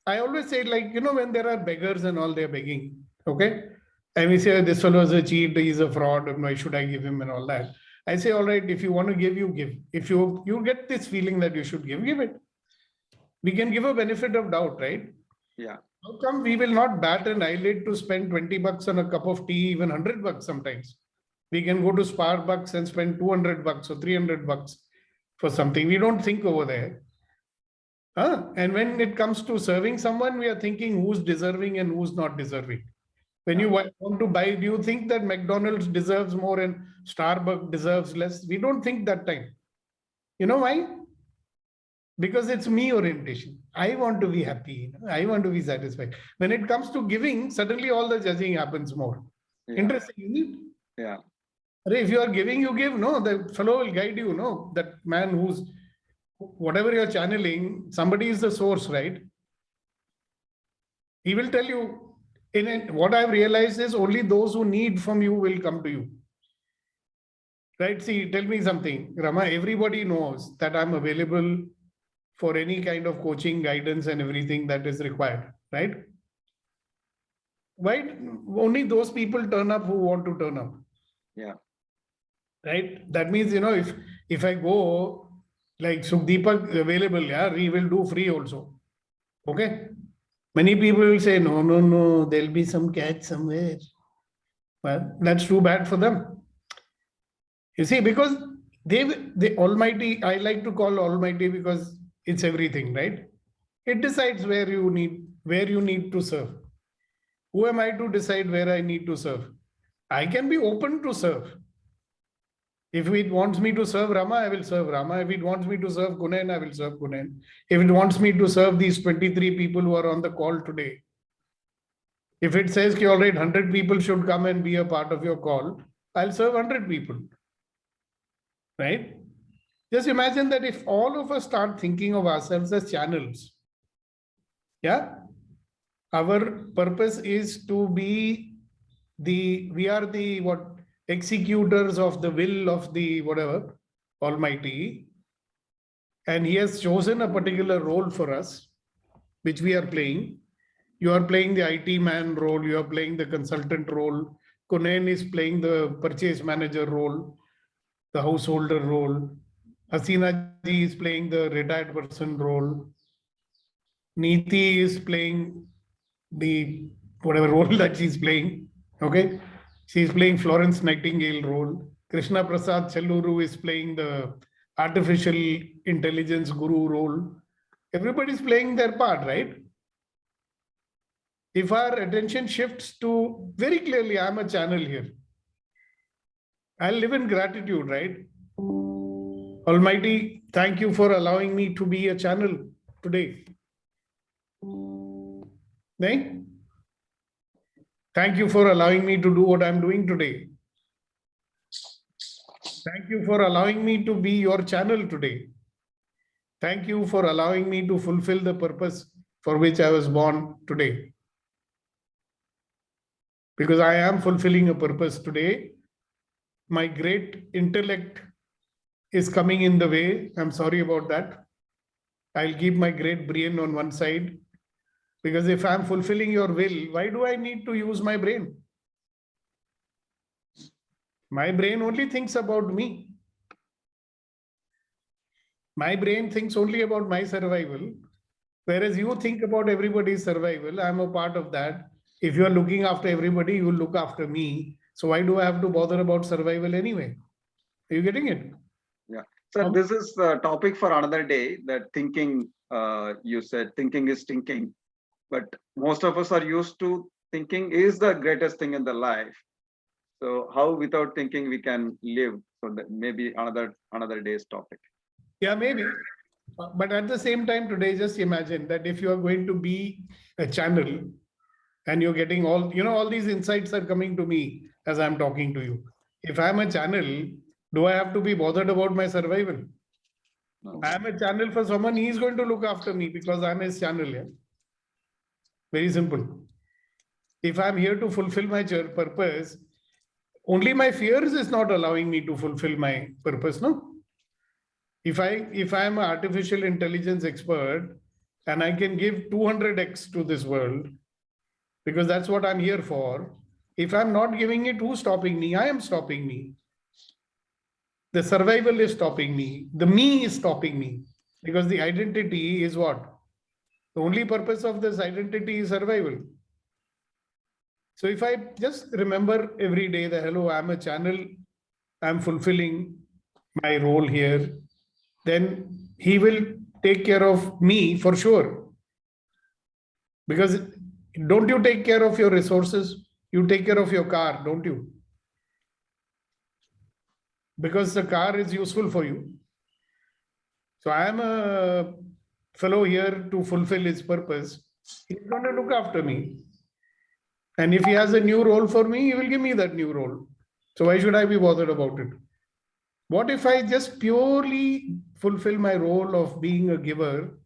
I always say, like, when there are beggars and all, they're begging. Okay. And we say, this fellow is a cheat, he's a fraud, why should I give him and all that? I say, all right, if you want to give, you give. If you get this feeling that you should give it. We can give a benefit of doubt, right? Yeah. How come we will not bat an eyelid to spend $20 on a cup of tea, even $100 sometimes? We can go to Starbucks and spend $200 or $300 for something. We don't think over there. And when it comes to serving someone, we are thinking who's deserving and who's not deserving. When you want to buy, do you think that McDonald's deserves more and Starbucks deserves less? We don't think that time. You know why? Because it's me orientation. I want to be happy. I want to be satisfied. When it comes to giving, suddenly all the judging happens more. Yeah. Interesting, isn't it? Yeah. If you are giving, you give. No, the fellow will guide you. No, that man who's, whatever you're channeling, somebody is the source, right? He will tell you. What I've realized is only those who need from you will come to you. Right? See, tell me something, Rama. Everybody knows that I'm available for any kind of coaching, guidance, and everything that is required. Right? Why only those people turn up who want to turn up? Yeah. Right? That means, if I go like Sukhdeepak available, yeah, we will do free also. Okay. Many people will say, no, there'll be some catch somewhere. Well, that's too bad for them. You see, because the Almighty, I like to call Almighty because it's everything, right? It decides where you need to serve. Who am I to decide where I need to serve? I can be open to serve. If it wants me to serve Rama, I will serve Rama. If it wants me to serve Kunen, I will serve Kunen. If it wants me to serve these 23 people who are on the call today, if it says, all right, 100 people should come and be a part of your call, I'll serve 100 people. Right? Just imagine that if all of us start thinking of ourselves as channels, yeah, our purpose is to be we are the executors of the will of the whatever Almighty, and he has chosen a particular role for us, which we are playing. You are playing the IT man role, you are playing the consultant role, Kunen is playing the purchase manager role, the householder role, Hasina ji is playing the retired person role, Neeti is playing the whatever role that she's playing. Okay. She's playing Florence Nightingale role. Krishna Prasad Chelluru is playing the artificial intelligence guru role. Everybody's playing their part, right? If our attention shifts to very clearly, I'm a channel here. I'll live in gratitude, right? Almighty, thank you for allowing me to be a channel. today? Nahin? Thank you for allowing me to do what I'm doing today. Thank you for allowing me to be your channel today. Thank you for allowing me to fulfill the purpose for which I was born today. Because I am fulfilling a purpose today. My great intellect is coming in the way. I'm sorry about that. I'll keep my great brain on one side. Because if I'm fulfilling your will, why do I need to use my brain? My brain only thinks about me. My brain thinks only about my survival. Whereas you think about everybody's survival. I'm a part of that. If you are looking after everybody, you will look after me. So why do I have to bother about survival anyway? Are you getting it? So this is the topic for another day, that thinking, you said thinking is thinking, but most of us are used to thinking is the greatest thing in the life. So how without thinking we can live? So that maybe another day's topic. Yeah, maybe. But at the same time today, just imagine that if you are going to be a channel and you're getting all, all these insights are coming to me as I'm talking to you. If I'm a channel, do I have to be bothered about my survival? No. I'm a channel for someone, he's going to look after me because I'm his channel. Yeah? Very simple. If I'm here to fulfill my purpose, only my fears is not allowing me to fulfill my purpose, no? If I'm an artificial intelligence expert and I can give 200x to this world, because that's what I'm here for. If I'm not giving it, who's stopping me? I am stopping me. The survival is stopping me. The me is stopping me. Because the identity is what? The only purpose of this identity is survival. So if I just remember every day that, hello, I'm a channel, I'm fulfilling my role here, then he will take care of me for sure. Because don't you take care of your resources? You take care of your car, don't you? Because the car is useful for you. So I am a fellow here to fulfill his purpose. He's going to look after me. And if he has a new role for me, he will give me that new role. So why should I be bothered about it? What if I just purely fulfill my role of being a giver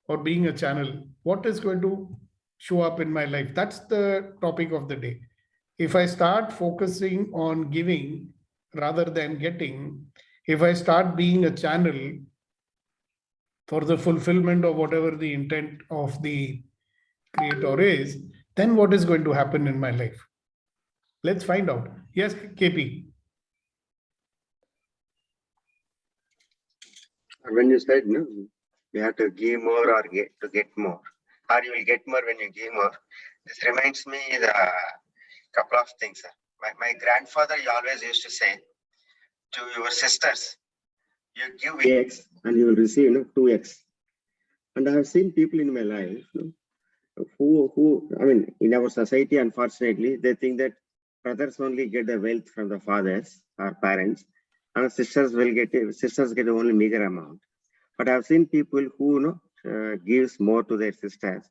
or being a channel? What is going to show up in my life? That's the topic of the day. If I start focusing on giving rather than getting, if I start being a channel for the fulfillment of whatever the intent of the creator is, then what is going to happen in my life? Let's find out. Yes, KP. When you said, no, you have to give more or get more, or you will get more when you give more. This reminds me the couple of things. Sir. My grandfather always used to say to your sisters, you give X and you will receive 2X. And I have seen people in my life who I mean, in our society, unfortunately, they think that brothers only get the wealth from the fathers or parents, and sisters get only meager amount. But I've seen people who gives more to their sisters.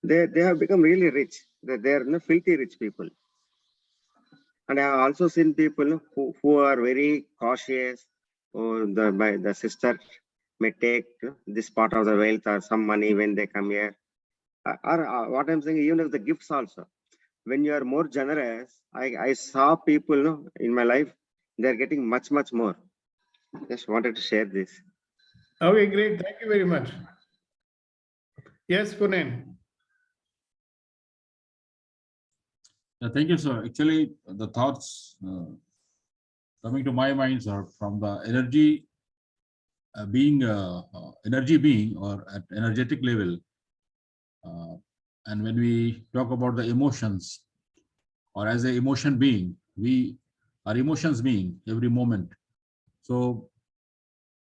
They have become really rich. They're filthy rich people. And I have also seen people who are very cautious. Or the sister may take this part of the wealth or some money when they come here. Or what I'm saying, even if the gifts also. When you are more generous, I saw people in my life, they're getting much, much more. Just wanted to share this. Okay, great. Thank you very much. Yes, Punen. Thank you, sir. Actually, the thoughts coming to my mind are from the energy being or at energetic level. And when we talk about the emotions, or as an emotion being, we are emotions being every moment. So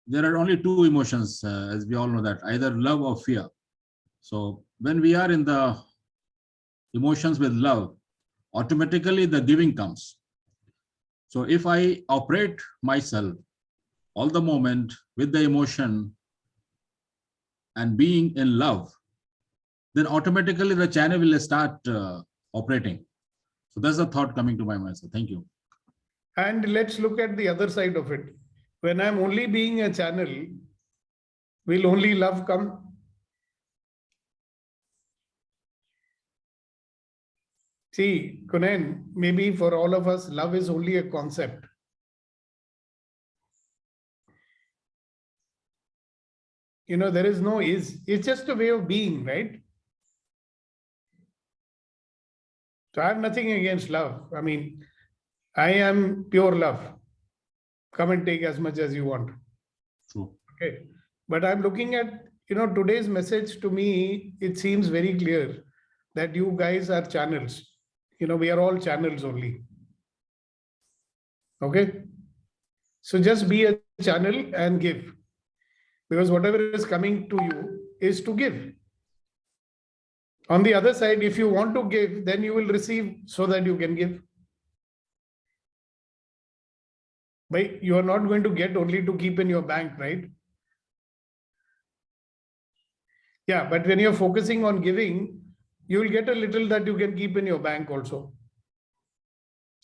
there are only two emotions, as we all know that, either love or fear. So when we are in the emotions with love, automatically the giving comes. So if I operate myself all the moment with the emotion and being in love, then automatically the channel will start operating. So that's the thought coming to my mind. So thank you. And let's look at the other side of it. When I'm only being a channel, will only love come? See, Kunen, maybe for all of us, love is only a concept. You know, there is no is. It's just a way of being, right? So I have nothing against love. I mean, I am pure love. Come and take as much as you want. True. Okay. But I'm looking at, today's message to me, it seems very clear that you guys are channels. We are all channels only. Okay. So just be a channel and give. Because whatever is coming to you is to give. On the other side, if you want to give, then you will receive so that you can give. But you are not going to get only to keep in your bank, right? Yeah, but when you're focusing on giving, you will get a little that you can keep in your bank also.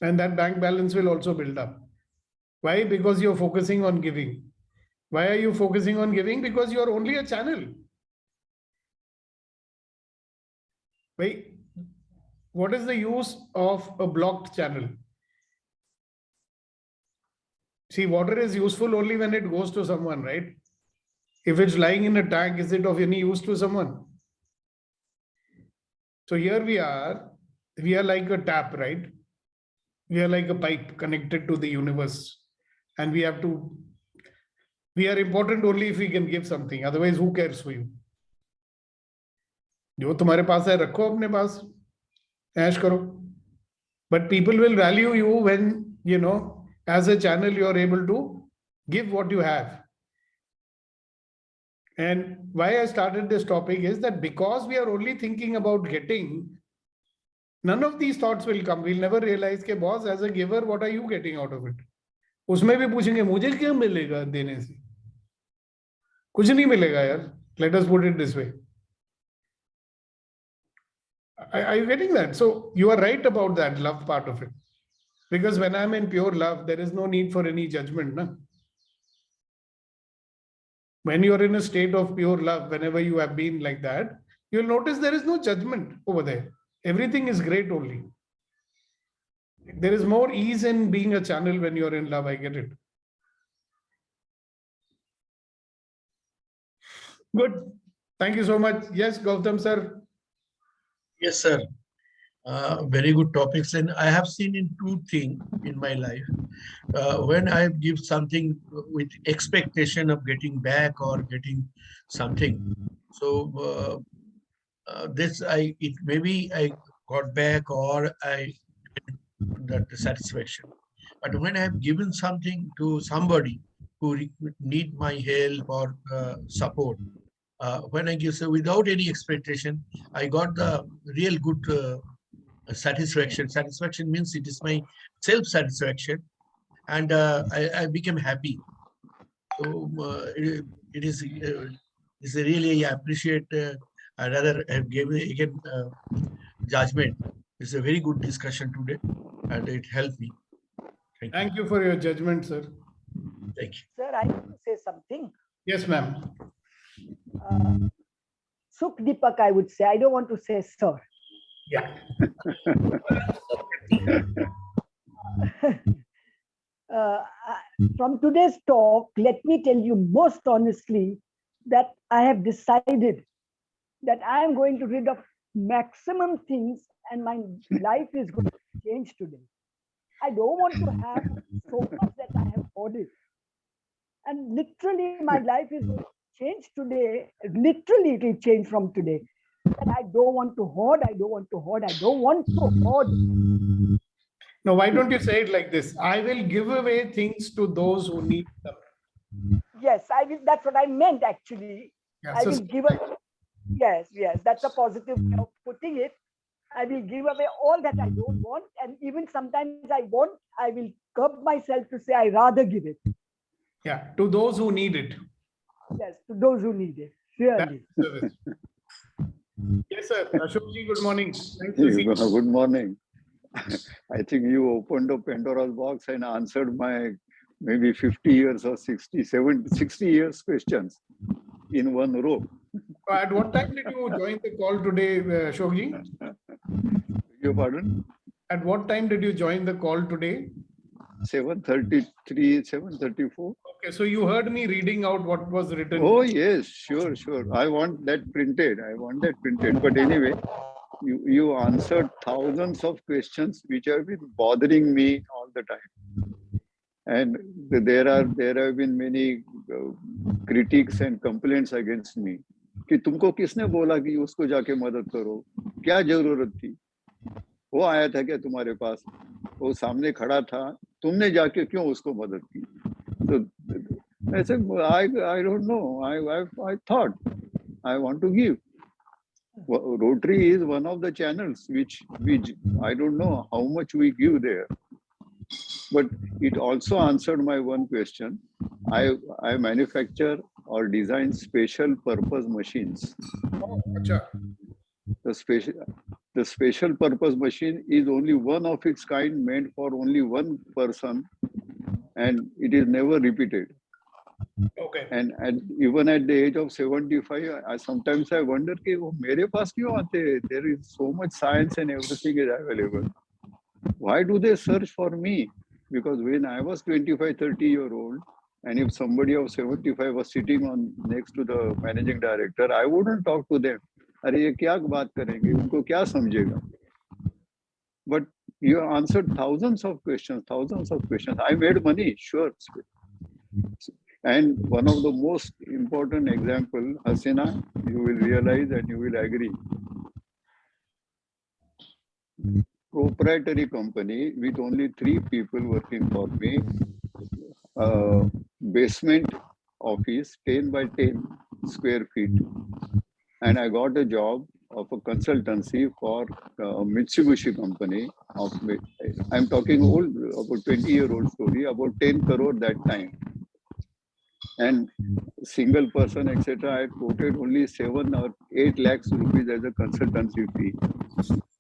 And that bank balance will also build up. Why? Because you're focusing on giving. Why are you focusing on giving? Because you're only a channel. Wait, what is the use of a blocked channel? See, water is useful only when it goes to someone, right? If it's lying in a tank, is it of any use to someone? So here we are like a tap, right? We are like a pipe connected to the universe. And we are important only if we can give something. Otherwise, who cares for you? जो तुम्हारे पास है रखो अपने पास, ऐश करो. But people will value you when, as a channel, you are able to give what you have. And why I started this topic is that because we are only thinking about getting, none of these thoughts will come. We'll never realize कि boss, as a giver, what are you getting out of it? उसमें भी पूछेंगे मुझे क्या मिलेगा देने से? कुछ नहीं मिलेगा यार. Let us put it this way. Are you getting that? So you are right about that love part of it. Because when I'm in pure love, there is no need for any judgment. Na? When you're in a state of pure love, whenever you have been like that, you'll notice there is no judgment over there. Everything is great only. There is more ease in being a channel when you're in love. I get it. Good. Thank you so much. Yes, Gautam sir. Yes, sir. Very good topics. And I have seen in two things in my life. When I give something with expectation of getting back or getting something. So maybe I got back or I that satisfaction. But when I have given something to somebody who need my help or support, when I give so without any expectation, I got the real good satisfaction. Satisfaction means it is my self-satisfaction, and I became happy. So it is really I appreciate. I rather have given again judgment. It's a very good discussion today, and it helped me. Thank you for your judgment, sir. Thank you. Sir, I want to say something. Yes, ma'am. Sukh Deepak, I would say. I don't want to say sir. Yeah. From today's talk, let me tell you most honestly that I have decided that I am going to rid of maximum things and my life is going to change today. I don't want to have so much that I have hoarded. And literally my life is going to change today. Literally it will change from today. And I don't want to hoard. I don't want to hoard. I don't want to hoard. Now, why don't you say it like this? I will give away things to those who need them. Yes, I will. That's what I meant actually. Yeah, I so will give away. Yes, that's a positive way of putting it. I will give away all that I don't want. And even sometimes I want, I will curb myself to say I rather give it. yeah, to those who need it. Yes, to those who need it. Surely. service. Yes, sir. Ashokji, good morning. Thanks for seeing. Good morning. I think you opened up Pandora's box and answered my maybe 50 years or 60 years questions in one row. At what time did you join the call today, Ashokji? Your pardon? At what time did you join the call today? 7:33, 7:34. Okay, so you heard me reading out what was written. Oh yes, sure. I want that printed. But anyway, you answered thousands of questions which have been bothering me all the time. And there have been many critiques and complaints against me. कि तुमको किसने बोला कि उसको जाके मदद करो? क्या जरूरत थी? वो आया था क्या तुम्हारे पास? वो सामने खड़ा था, तुमने जाके क्यों उसको मदद की? तो I said, I don't know. I thought I want to give. Rotary is one of the channels which I don't know how much we give there. But it also answered my one question. I manufacture or design special purpose machines. Oh, acha. The special purpose machine is only one of its kind, meant for only one person, and it is never repeated. Okay. And even at the age of 75, sometimes I wonder कि वो मेरे पास क्यों आते? There is so much science and everything is available. Why do they search for me? Because when I was 25, 30-year-old, and if somebody of 75 was sitting on next to the managing director, I wouldn't talk to them. अरे ये क्या बात करेंगे? उनको क्या समझेगा? But you answered thousands of questions. I made money, sure. And one of the most important example, Hasina, you will realize and you will agree. Proprietary company with only 3 people working for me, basement office, 10 by 10 square feet. And I got a job of a consultancy for Mitsubishi company. I'm talking old, about 20-year-old story, about 10 crore that time. And single person, etc. I quoted only 7 or 8 lakhs rupees as a consultancy fee.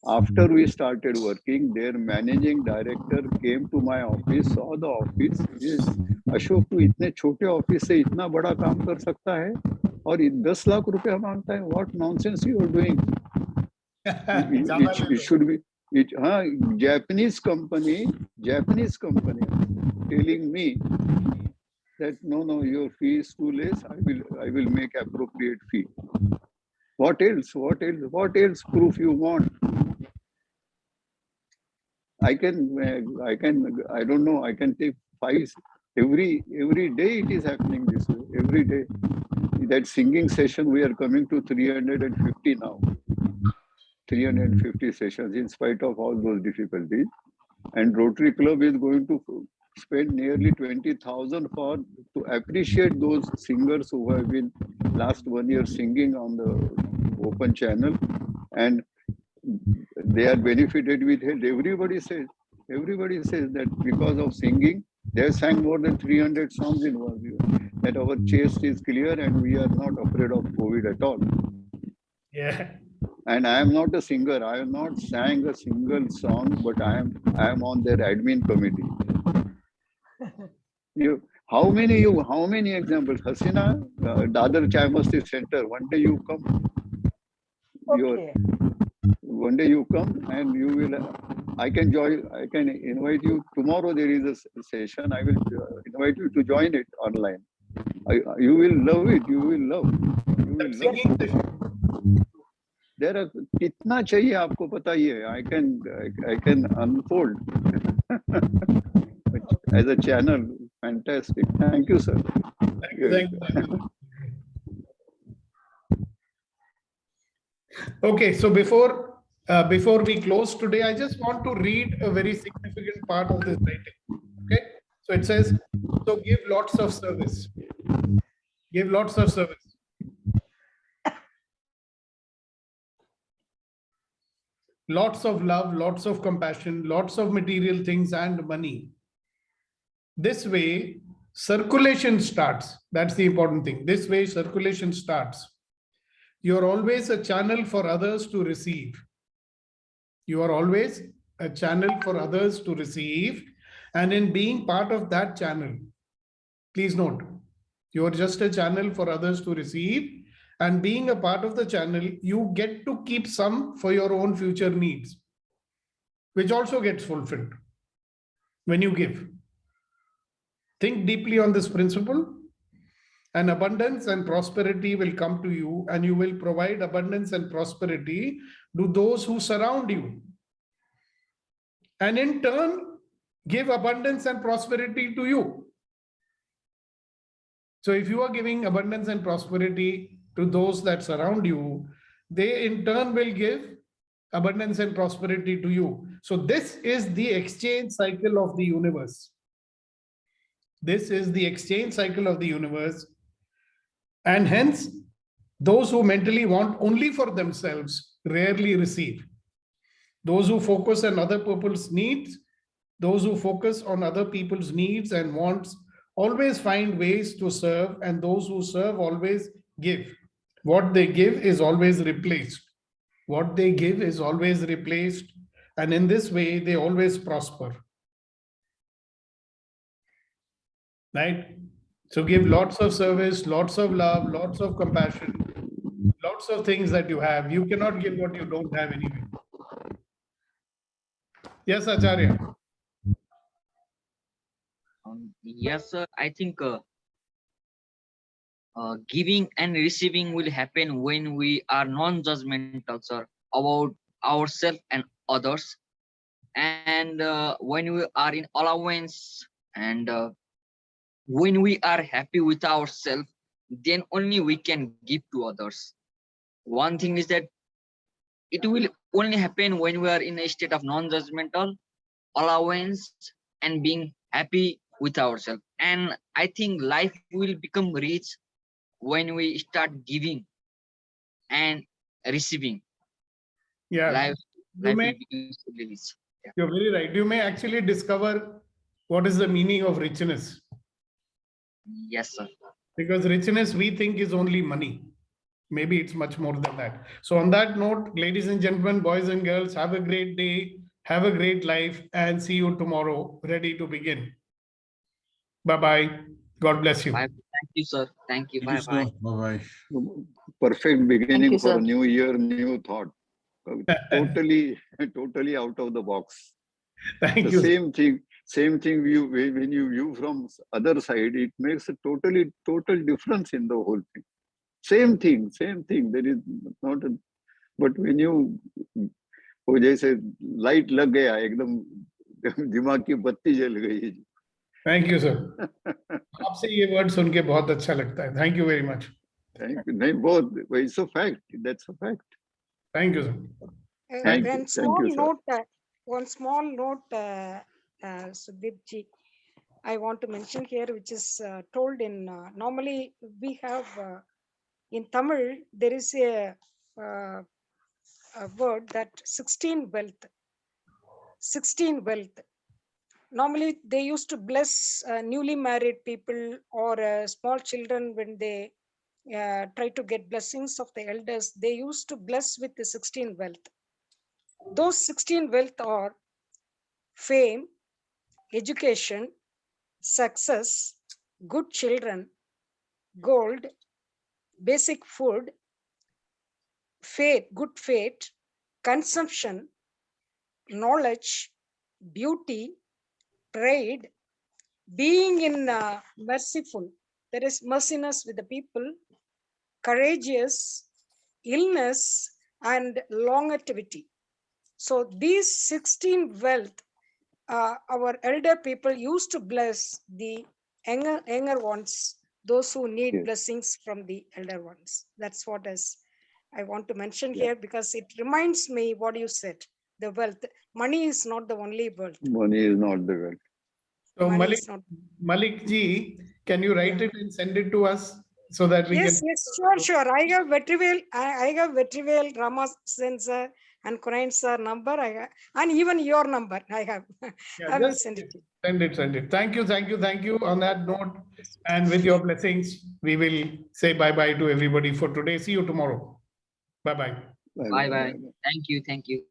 After we started working, their managing director came to my office, saw the office. Yes, Ashok, तू इतने छोटे office से इतना बड़ा काम कर सकता है और 10 लाख रुपया मांगता है? What nonsense you are doing? It should be. Japanese company telling me that no, your fee is too less. I will make appropriate fee. What else? Proof you want? I don't know. I can take 5 every day. It is happening this way. Every day. That singing session, we are coming to 350 now. 350 sessions in spite of all those difficulties. And Rotary Club is going to spend nearly 20,000 to appreciate those singers who have been last 1 year singing on the open channel, and they are benefited with health. Everybody says that because of singing, they have sang more than 300 songs in 1 year. That our chest is clear and we are not afraid of COVID at all. Yeah. And I am not a singer. I have not sang a single song, but I am on their admin committee. How many examples? Hasina, Dadar Chai Masti Center. One day you come. Okay. One day you come and you will. I can invite you. Tomorrow there is a session. I will invite you to join it online. You will love it. You will love. Singing session. There are कितना चाहिए आपको पता ही है. I can unfold as a channel. Fantastic. Thank you, sir. Thank you. Okay, so before we close today, I just want to read a very significant part of this writing. Okay, so it says, so give lots of service. Give lots of service. Lots of love, lots of compassion, lots of material things and money. This way, circulation starts. That's the important thing. This way, circulation starts. You're always a channel for others to receive. You are always a channel for others to receive. And in being part of that channel, please note, you are just a channel for others to receive. And being a part of the channel, you get to keep some for your own future needs, which also gets fulfilled when you give. Think deeply on this principle, and abundance and prosperity will come to you, and you will provide abundance and prosperity to those who surround you. And in turn, give abundance and prosperity to you. So if you are giving abundance and prosperity to those that surround you, they in turn will give abundance and prosperity to you. So this is the exchange cycle of the universe. This is the exchange cycle of the universe. And hence, those who mentally want only for themselves rarely receive. Those who focus on other people's needs, those who focus on other people's needs and wants always find ways to serve, and those who serve always give. What they give is always replaced. What they give is always replaced. And in this way, they always prosper. Right? So give lots of service, lots of love, lots of compassion, lots of things that you have. You cannot give what you don't have anyway. Yes, Acharya. Yes, sir. I think giving and receiving will happen when we are non-judgmental, sir, about ourselves and others. And when we are in allowance, and when we are happy with ourselves, then only we can give to others. One thing is that it will only happen when we are in a state of non-judgmental, allowance, and being happy with ourselves. And I think life will become rich when we start giving and receiving. Yeah. Life You may, will become rich. Yeah. you're very right. You may actually discover what is the meaning of richness. Yes, sir. Because richness we think is only money. Maybe it's much more than that. So on that note, ladies and gentlemen, boys and girls, have a great day, have a great life, and see you tomorrow, ready to begin. Bye-bye. God bless you. Bye. Thank you, sir. Thank you. Thank Bye you, bye. sir. Bye-bye. Perfect beginning you, for sir. a new year, new thought. Totally, totally out of the box. Thank The you. same thing when you view from other side, it makes a total difference in the whole thing. Same thing. There is not a, but when you, वो जैसे light लग गया एकदम दिमाग की बत्ती जल गई. Thank you, sir. आपसे ये वर्ड सुन के बहुत अच्छा लगता है. Thank you very much. Thank you. नहीं बहुत, it's a fact. That's a fact. Thank you, sir. Thank you. One small Thank you, sir. note, Sudeep ji, I want to mention here, which is told in, normally we have, in Tamil, there is a word that 16 wealth. Normally they used to bless newly married people or small children when they try to get blessings of the elders. They used to bless with the 16 wealth. Those 16 wealth are fame, education, success, good children, gold, basic food, faith, good faith, consumption, knowledge, beauty, pride, being in merciful, there is merciness with the people, courageous, illness, and longevity. So these 16 wealth, our elder people used to bless the younger ones, those who need Yes. blessings from the elder ones. That's what I want to mention here, because it reminds me what you said, the wealth. Money is not the only wealth. Money is not the wealth. So Money is not- Malik ji, can you write it and send it to us so that we Yes, can? yes, sure. I have Vetrivel, Ramasen sir, and Kunain sir number. I have, and even your number. I have. Yeah, I will just send it to you. Send it. Thank you. On that note, and with your blessings, we will say bye-bye to everybody for today. See you tomorrow. Bye-bye. Bye bye. Thank you. Thank you.